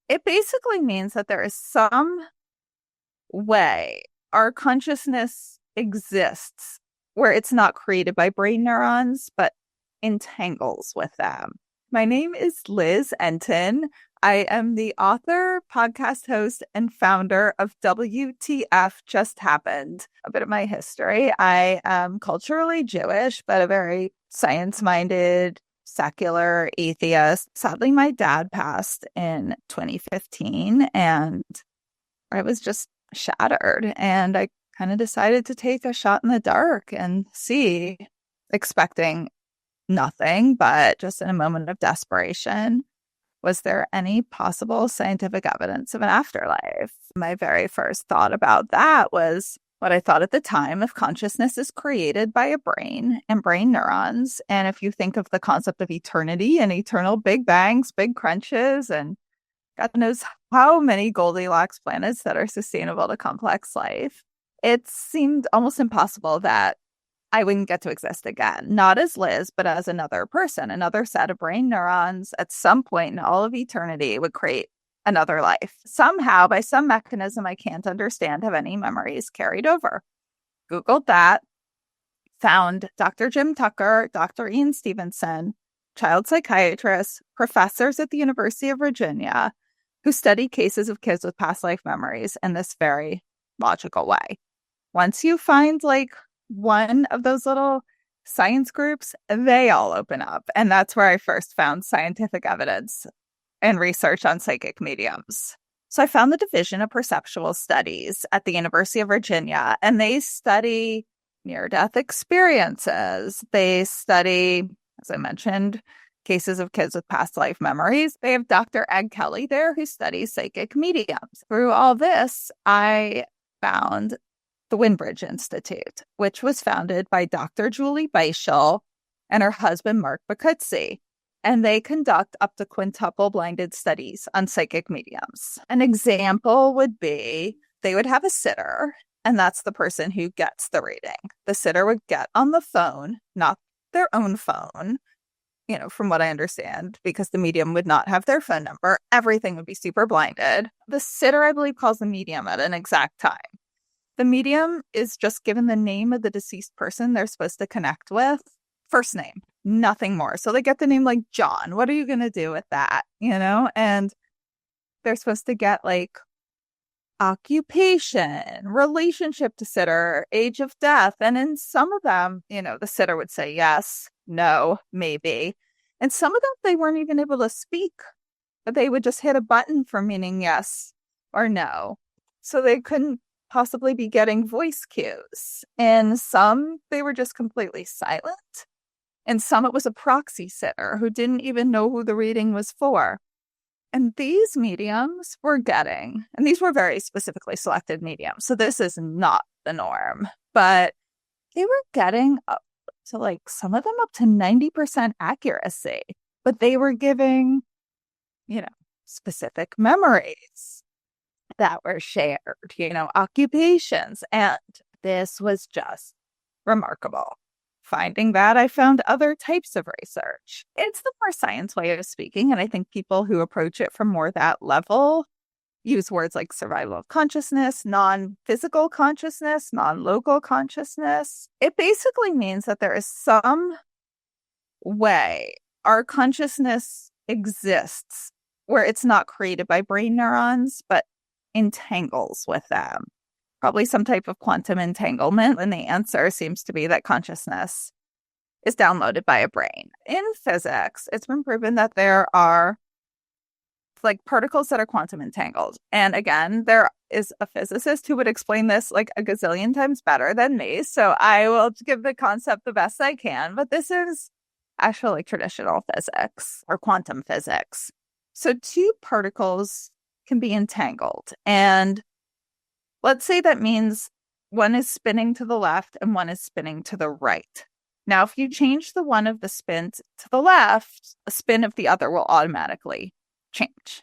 It basically means that there is some way our consciousness exists where it's not created by brain neurons, but entangles with them. My name is Liz Entin. I am the author, podcast host, and founder of WTF Just Happened. A bit of my history. I am culturally Jewish, but a very science-minded, secular atheist. Sadly, my dad passed in 2015, and I was just shattered. And I kind of decided to take a shot in the dark and see, expecting nothing, but just in a moment of desperation, was there any possible scientific evidence of an afterlife? My very first thought about that was what I thought at the time: if consciousness is created by a brain and brain neurons, and if you think of the concept of eternity and eternal big bangs, big crunches, and God knows how many Goldilocks planets that are sustainable to complex life, it seemed almost impossible that I wouldn't get to exist again, not as Liz, but as another person. Another set of brain neurons at some point in all of eternity would create another life. Somehow, by some mechanism I can't understand, have any memories carried over. Googled that, found Dr. Jim Tucker, Dr. Ian Stevenson, child psychiatrists, professors at the University of Virginia, who study cases of kids with past life memories in this very logical way. Once you find one of those little science groups, they all open up. And that's where I first found scientific evidence and research on psychic mediums. So I found the Division of Perceptual Studies at the University of Virginia, and they study near-death experiences. They study, as I mentioned, cases of kids with past life memories. They have Dr. Ed Kelly there, who studies psychic mediums. Through all this, I found the Windbridge Institute, which was founded by Dr. Julie Beischel and her husband, Mark Bacuzzi. And they conduct up to quintuple blinded studies on psychic mediums. An example would be they would have a sitter, and that's the person who gets the reading. The sitter would get on the phone, not their own phone, from what I understand, because the medium would not have their phone number. Everything would be super blinded. The sitter, I believe, calls the medium at an exact time. The medium is just given the name of the deceased person they're supposed to connect with, first name, nothing more. So they get the name like John. What are you going to do with that? And they're supposed to get occupation, relationship to sitter, age of death. And in some of them, the sitter would say yes, no, maybe. And some of them, they weren't even able to speak, but they would just hit a button for meaning yes or no. So they couldn't possibly be getting voice cues. And some, they were just completely silent. And some, it was a proxy sitter who didn't even know who the reading was for. And these mediums were getting, and these were very specifically selected mediums, so this is not the norm, but they were getting up to some of them up to 90% accuracy, but they were giving, specific memories that were shared, occupations. And this was just remarkable. Finding that, I found other types of research. It's the more science way of speaking, and I think people who approach it from more that level use words like survival of consciousness, non-physical consciousness, non-local consciousness. It basically means that there is some way our consciousness exists where it's not created by brain neurons, but entangles with them. Probably some type of quantum entanglement. And the answer seems to be that consciousness is downloaded by a brain. In physics, it's been proven that there are particles that are quantum entangled. And again, there is a physicist who would explain this a gazillion times better than me. So I will give the concept the best I can. But this is actually traditional physics or quantum physics. So two particles can be entangled. And let's say that means one is spinning to the left and one is spinning to the right. Now, if you change the one of the spin to the left, a spin of the other will automatically change.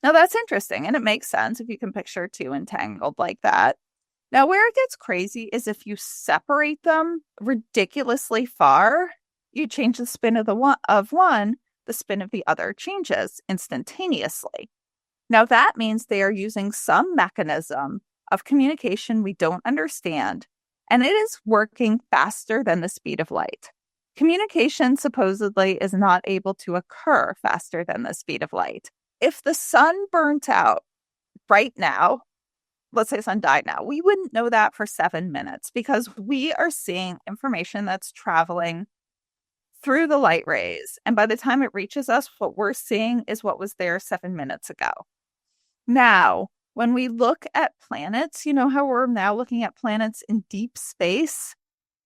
Now, that's interesting, and it makes sense if you can picture two entangled like that. Now, where it gets crazy is if you separate them ridiculously far, you change the spin of one, the spin of the other changes instantaneously. Now, that means they are using some mechanism of communication we don't understand, and it is working faster than the speed of light. Communication supposedly is not able to occur faster than the speed of light. If the sun burnt out right now, let's say the sun died now, we wouldn't know that for 7 minutes because we are seeing information that's traveling through the light rays. And by the time it reaches us, what we're seeing is what was there 7 minutes ago. Now, when we look at planets, you know how we're now looking at planets in deep space?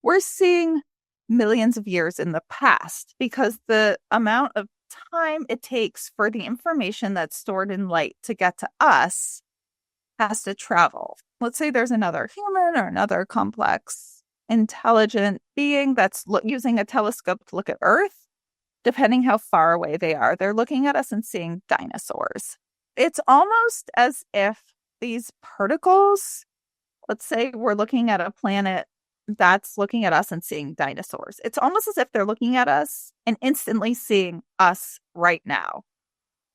We're seeing millions of years in the past because the amount of time it takes for the information that's stored in light to get to us has to travel. Let's say there's another human or another complex, intelligent being that's using a telescope to look at Earth. Depending how far away they are, they're looking at us and seeing dinosaurs. It's almost as if these particles, let's say we're looking at a planet that's looking at us and seeing dinosaurs. It's almost as if they're looking at us and instantly seeing us right now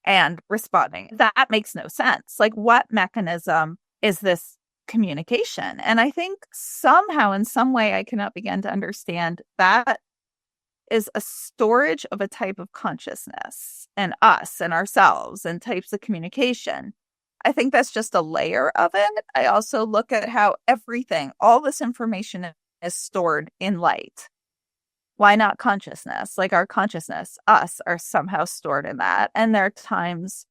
and responding. That makes no sense. Like, what mechanism is this communication? And I think somehow, in some way, I cannot begin to understand that is a storage of a type of consciousness and us and ourselves and types of communication. I think that's just a layer of it. I also look at how everything, all this information is stored in light. Why not consciousness? Like, our consciousness, us, are somehow stored in that. And there are times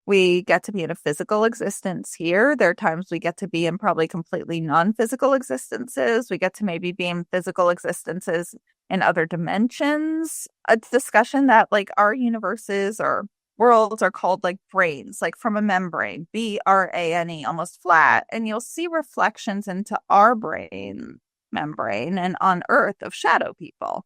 we get to be in a physical existence here. There are times we get to be in probably completely non-physical existences. We get to maybe be in physical existences in other dimensions. A discussion that like our universes or worlds are called like brains, like from a membrane, BRANE, almost flat. And you'll see reflections into our brain membrane and on Earth of shadow people.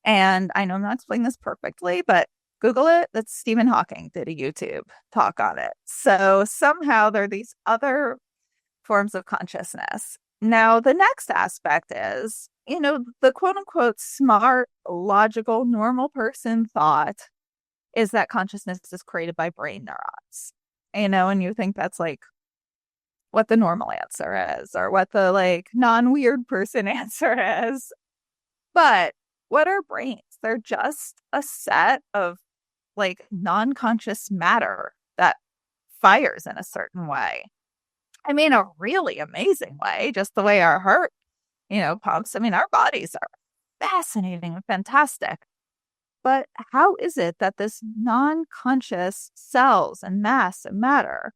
And I know I'm not explaining this perfectly, but Google it. That's Stephen Hawking did a YouTube talk on it. So somehow there are these other forms of consciousness. Now, the next aspect is, the quote unquote smart, logical, normal person thought is that consciousness is created by brain neurons, and you think that's like what the normal answer is or what the like non-weird person answer is. But what are brains? They're just a set of like non-conscious matter that fires in a certain way. I mean, a really amazing way, just the way our heart, pumps. I mean, our bodies are fascinating and fantastic. But how is it that this non-conscious cells and mass and matter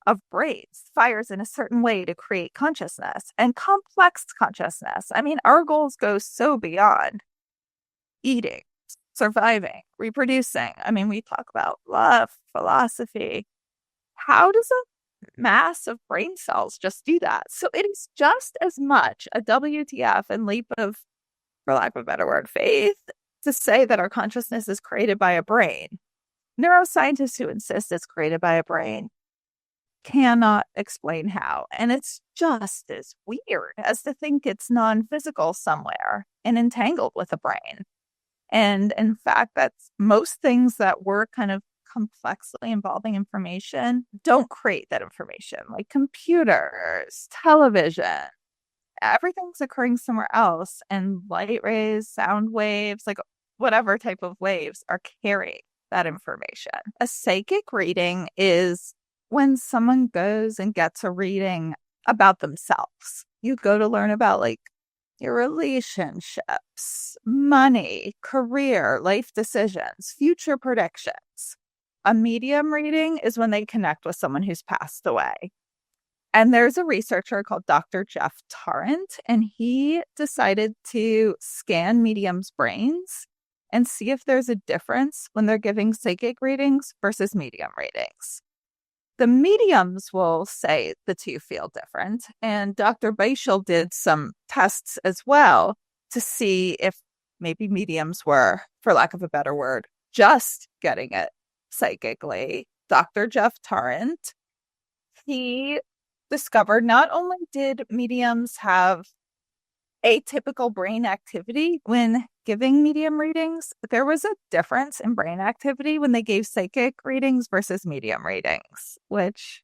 of brains fires in a certain way to create consciousness and complex consciousness? I mean, our goals go so beyond eating, surviving, reproducing. I mean, we talk about love, philosophy. How does a mass of brain cells just do that? So it is just as much a WTF and leap of, for lack of a better word, faith to say that our consciousness is created by a brain. Neuroscientists who insist it's created by a brain cannot explain how. And it's just as weird as to think it's non-physical somewhere and entangled with a brain. And in fact, that's most things that work kind of complexly involving information don't create that information, like computers, television. Everything's occurring somewhere else, and light rays, sound waves, like whatever type of waves are carrying that information. A psychic reading is when someone goes and gets a reading about themselves. You go to learn about like your relationships, money, career, life decisions, future predictions. A medium reading is when they connect with someone who's passed away. And there's a researcher called Dr. Jeff Tarrant, and he decided to scan mediums' brains and see if there's a difference when they're giving psychic readings versus medium readings. The mediums will say the two feel different, and Dr. Beischel did some tests as well to see if maybe mediums were, for lack of a better word, just getting it psychically. Dr. Jeff Tarrant, he discovered not only did mediums have atypical brain activity when giving medium readings. There was a difference in brain activity when they gave psychic readings versus medium readings, which,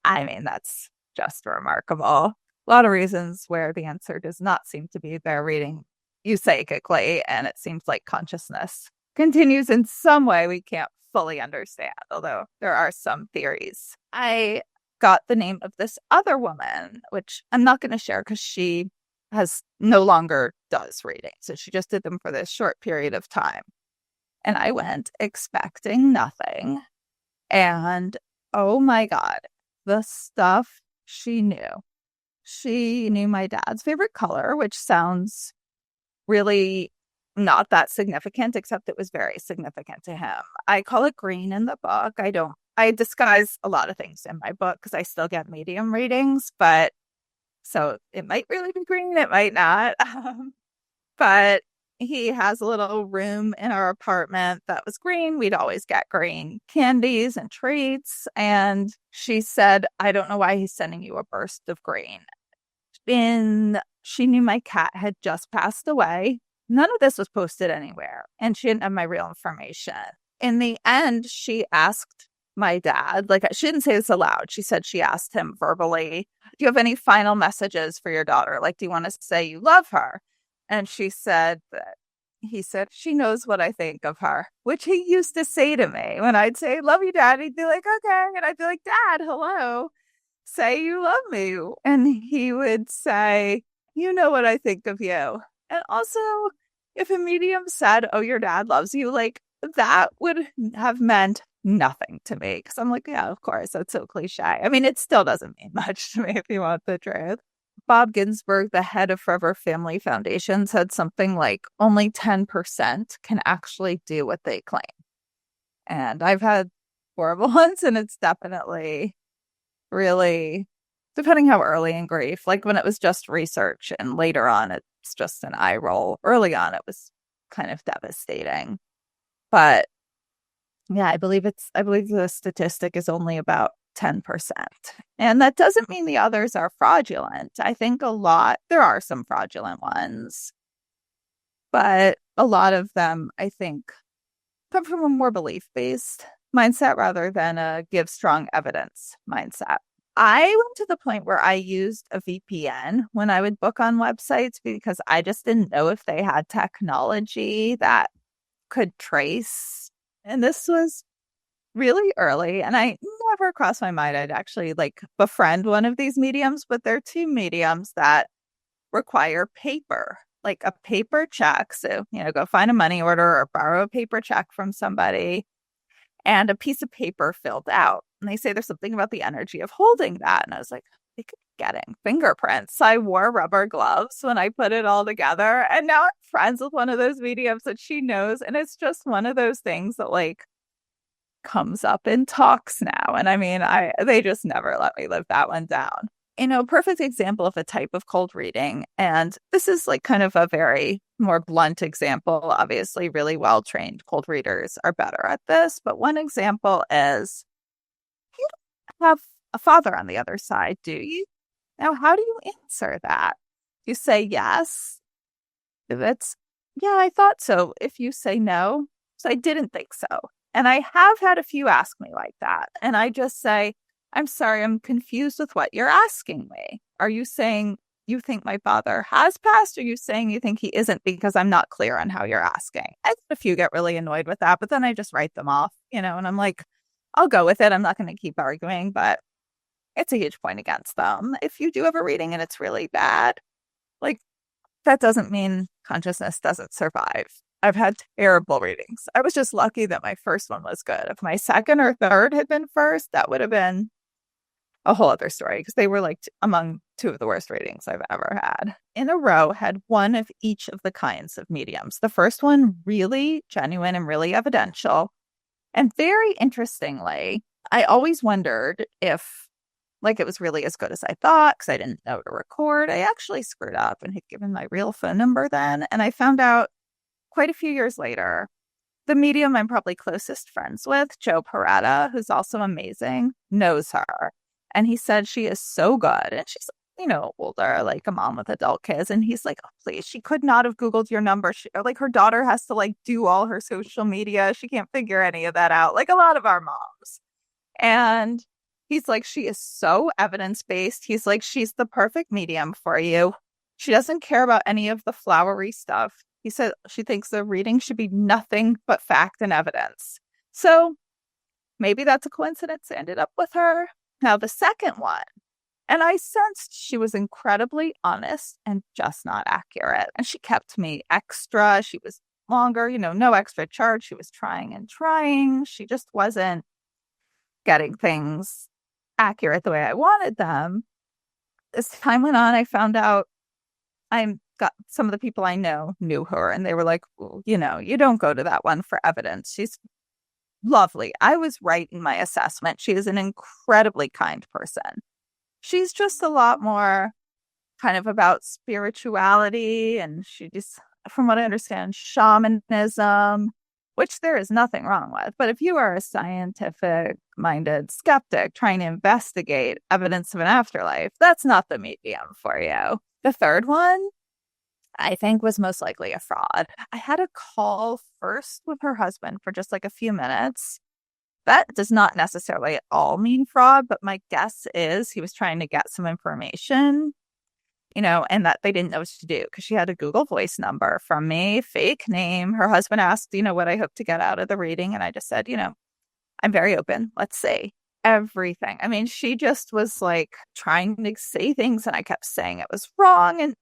I mean, that's just remarkable. A lot of reasons where the answer does not seem to be they're reading you psychically, and it seems like consciousness continues in some way we can't fully understand, although there are some theories. I got the name of this other woman, which I'm not going to share because she has no longer does readings. So she just did them for this short period of time. And I went expecting nothing. And oh my God, the stuff she knew. She knew my dad's favorite color, which sounds really not that significant, except it was very significant to him. I call it green in the book. I disguise a lot of things in my book because I still get medium readings, but so it might really be green, it might not. But he has a little room in our apartment that was green. We'd always get green candies and treats. And she said, I don't know why he's sending you a burst of green. She knew my cat had just passed away. None of this was posted anywhere, and she didn't have my real information. In the end, she asked my dad, like, she didn't say this aloud. She said she asked him verbally, do you have any final messages for your daughter? Like, do you want to say you love her? And he said, she knows what I think of her, which he used to say to me when I'd say, love you, Dad. He'd be like, okay. And I'd be like, Dad, hello, say you love me. And he would say, you know what I think of you. And also, if a medium said, oh, your dad loves you, like, that would have meant nothing to me. Because I'm like, yeah, of course, that's so cliche. I mean, it still doesn't mean much to me if you want the truth. Bob Ginsburg, the head of Forever Family Foundation, said something like only 10% can actually do what they claim. And I've had horrible ones, and it's definitely really, depending how early in grief, like when it was just research and later on it's just an eye roll. Early on it was kind of devastating. But yeah, I believe the statistic is only about 10%. And that doesn't mean the others are fraudulent. I think there are some fraudulent ones, but a lot of them, I think, come from a more belief-based mindset rather than a give strong evidence mindset. I went to the point where I used a VPN when I would book on websites because I just didn't know if they had technology that could trace. And this was really early, and I never crossed my mind I'd actually befriend one of these mediums, but they're two mediums that require paper, like a paper check. So, go find a money order or borrow a paper check from somebody and a piece of paper filled out. And they say there's something about the energy of holding that. And I was like, they could be getting fingerprints. I wore rubber gloves when I put it all together. And now I'm friends with one of those mediums that she knows. And it's just one of those things that comes up in talks now. And I mean, they just never let me live that one down. Perfect example of a type of cold reading. And this is kind of a very more blunt example. Obviously, really well-trained cold readers are better at this. But one example is, you don't have a father on the other side, do you? Now, how do you answer that? You say yes. If it's, yeah, I thought so. If you say no, so I didn't think so. And I have had a few ask me like that. And I just say, I'm sorry, I'm confused with what you're asking me. Are you saying you think my father has passed? Or are you saying you think he isn't because I'm not clear on how you're asking? I think a few get really annoyed with that, but then I just write them off, and I'm like, I'll go with it. I'm not going to keep arguing, but it's a huge point against them. If you do have a reading and it's really bad, that doesn't mean consciousness doesn't survive. I've had terrible readings. I was just lucky that my first one was good. If my second or third had been first, that would have been a whole other story because they were among two of the worst readings I've ever had. In a row, had one of each of the kinds of mediums. The first one, really genuine and really evidential. And very interestingly, I always wondered if it was really as good as I thought because I didn't know to record. I actually screwed up and had given my real phone number then. And I found out quite a few years later, the medium I'm probably closest friends with, Joe Peretta, who's also amazing, knows her. And he said she is so good. And she's older, like a mom with adult kids. And he's like, oh, please, she could not have Googled your number. Like her daughter has to like do all her social media. She can't figure any of that out. Like a lot of our moms. And he's like, she is so evidence-based. He's like, she's the perfect medium for you. She doesn't care about any of the flowery stuff. He said she thinks the reading should be nothing but fact and evidence. So maybe that's a coincidence. I ended up with her. Now, the second one, and I sensed she was incredibly honest and just not accurate. And she kept me extra. She was longer, no extra charge. She was trying and trying. She just wasn't getting things accurate the way I wanted them. As time went on, I found out I got some of the people I know knew her, and they were like, well, you don't go to that one for evidence. She's lovely. I was right in my assessment. She is an incredibly kind person. She's just a lot more kind of about spirituality, and she just, from what I understand, shamanism, which there is nothing wrong with. But if you are a scientific-minded skeptic trying to investigate evidence of an afterlife, that's not the medium for you. The third one, I think, was most likely a fraud. I had a call first with her husband for just like a few minutes. That does not necessarily at all mean fraud, but my guess is he was trying to get some information, and that they didn't know what to do because she had a Google Voice number from me, fake name. Her husband asked, what I hope to get out of the reading. And I just said, I'm very open. Let's see everything. I mean, she just was like trying to say things and I kept saying it was wrong. And,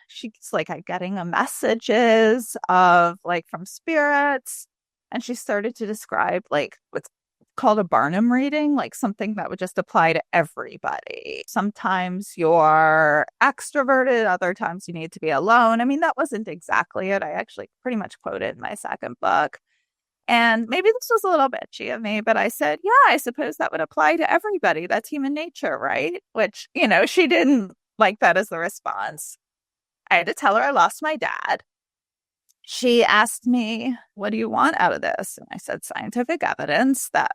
she's like, I'm getting messages of like from spirits. And she started to describe like what's called a Barnum reading, like something that would just apply to everybody. Sometimes you're extroverted, other times you need to be alone. I mean, that wasn't exactly it. I actually pretty much quoted in my second book. And maybe this was a little bitchy of me, but I said, yeah, I suppose that would apply to everybody. That's human nature, right? Which, she didn't like that as the response. I had to tell her I lost my dad. She asked me, what do you want out of this? And I said, scientific evidence that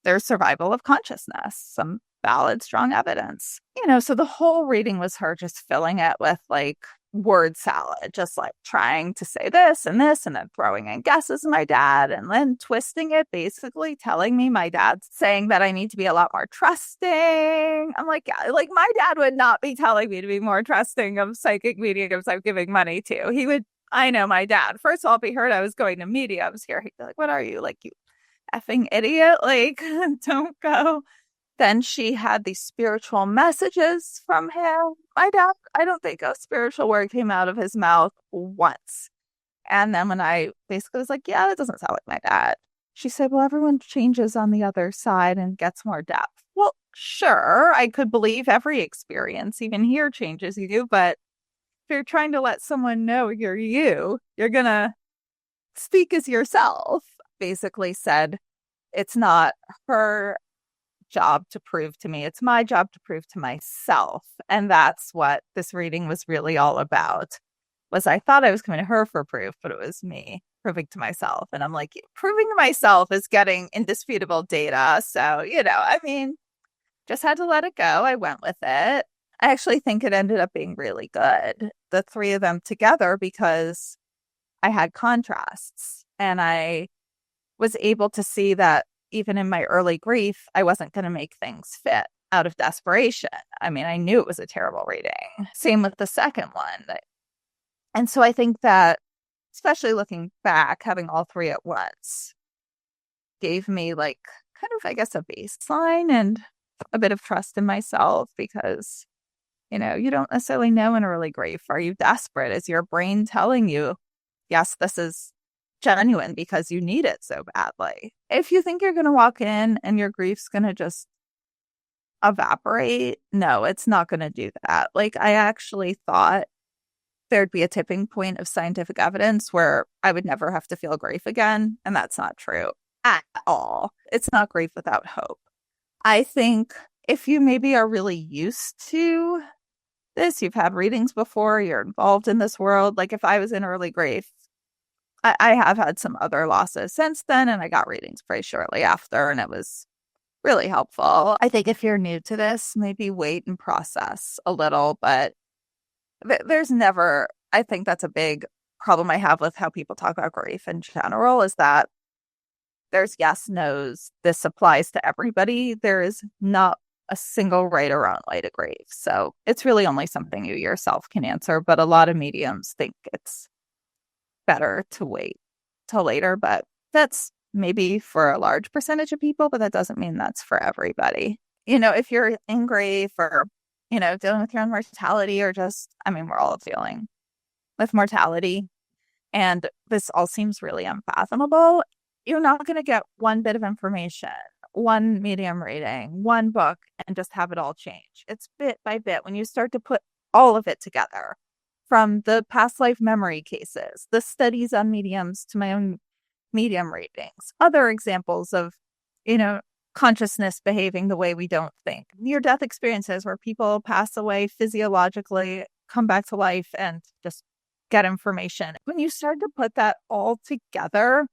there's survival of consciousness, some valid, strong evidence. So the whole reading was her just filling it with like word salad, just like trying to say this and then throwing in guesses of my dad and then twisting it, basically telling me my dad's saying that I need to be a lot more trusting. I'm like, yeah, like my dad would not be telling me to be more trusting of psychic mediums I'm giving money to. He would, I know my dad. First of all, if he heard I was going to mediums here, he'd be like, what are you? Like, you effing idiot. Like, don't go. Then she had these spiritual messages from him. My dad, I don't think a spiritual word came out of his mouth once. And then when I basically was like, yeah, that doesn't sound like my dad. She said, well, everyone changes on the other side and gets more depth. Well, sure, I could believe every experience, even here, changes you. But if you're trying to let someone know you're going to speak as yourself. Basically said, it's not her job to prove to me. It's my job to prove to myself. And that's what this reading was really all about. Was I thought I was coming to her for proof, but it was me proving to myself. And I'm like, proving to myself is getting indisputable data. So, I mean, just had to let it go. I went with it. I actually think it ended up being really good, the three of them together, because I had contrasts and I was able to see that even in my early grief, I wasn't going to make things fit out of desperation. I mean, I knew it was a terrible reading. Same with the second one. And so I think that, especially looking back, having all three at once gave me like kind of, I guess, a baseline and a bit of trust in myself because, you don't necessarily know in early grief. Are you desperate? Is your brain telling you, yes, this is genuine because you need it so badly? If you think you're going to walk in and your grief's going to just evaporate, no, it's not going to do that. Like, I actually thought there'd be a tipping point of scientific evidence where I would never have to feel grief again. And that's not true at all. It's not grief without hope. I think if you maybe are really used to this, you've had readings before, you're involved in this world. Like if I was in early grief, I have had some other losses since then, and I got readings pretty shortly after, and it was really helpful. I think if you're new to this, maybe wait and process a little, but there's never, I think that's a big problem I have with how people talk about grief in general, is that there's yes, no's. This applies to everybody. There is not a single right or wrong way to grieve. So it's really only something you yourself can answer. But a lot of mediums think it's better to wait till later. But that's maybe for a large percentage of people, but that doesn't mean that's for everybody. If you're in grief or, dealing with your own mortality, or just, we're all dealing with mortality, and this all seems really unfathomable, you're not going to get one bit of information, one medium reading, one book, and just have it all change. It's bit by bit. When you start to put all of it together, from the past life memory cases, the studies on mediums, to my own medium readings, other examples of, consciousness behaving the way we don't think, near-death experiences where people pass away physiologically, come back to life, and just get information. When you start to put that all together,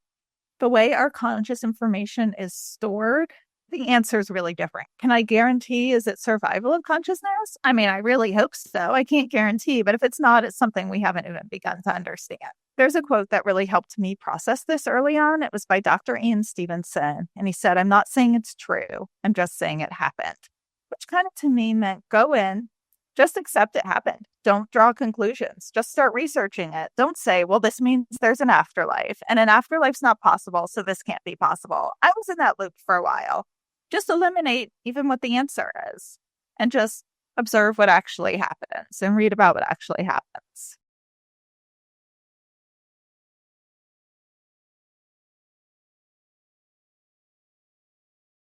the way our conscious information is stored, the answer is really different. Can I guarantee, is it survival of consciousness? I really hope so. I can't guarantee, but if it's not, it's something we haven't even begun to understand. There's a quote that really helped me process this early on. It was by Dr. Ian Stevenson, and he said, "I'm not saying it's true. I'm just saying it happened," which kind of to me meant go in, just accept it happened. Don't draw conclusions. Just start researching it. Don't say, well, this means there's an afterlife, and an afterlife's not possible, so this can't be possible. I was in that loop for a while. Just eliminate even what the answer is and just observe what actually happens and read about what actually happens.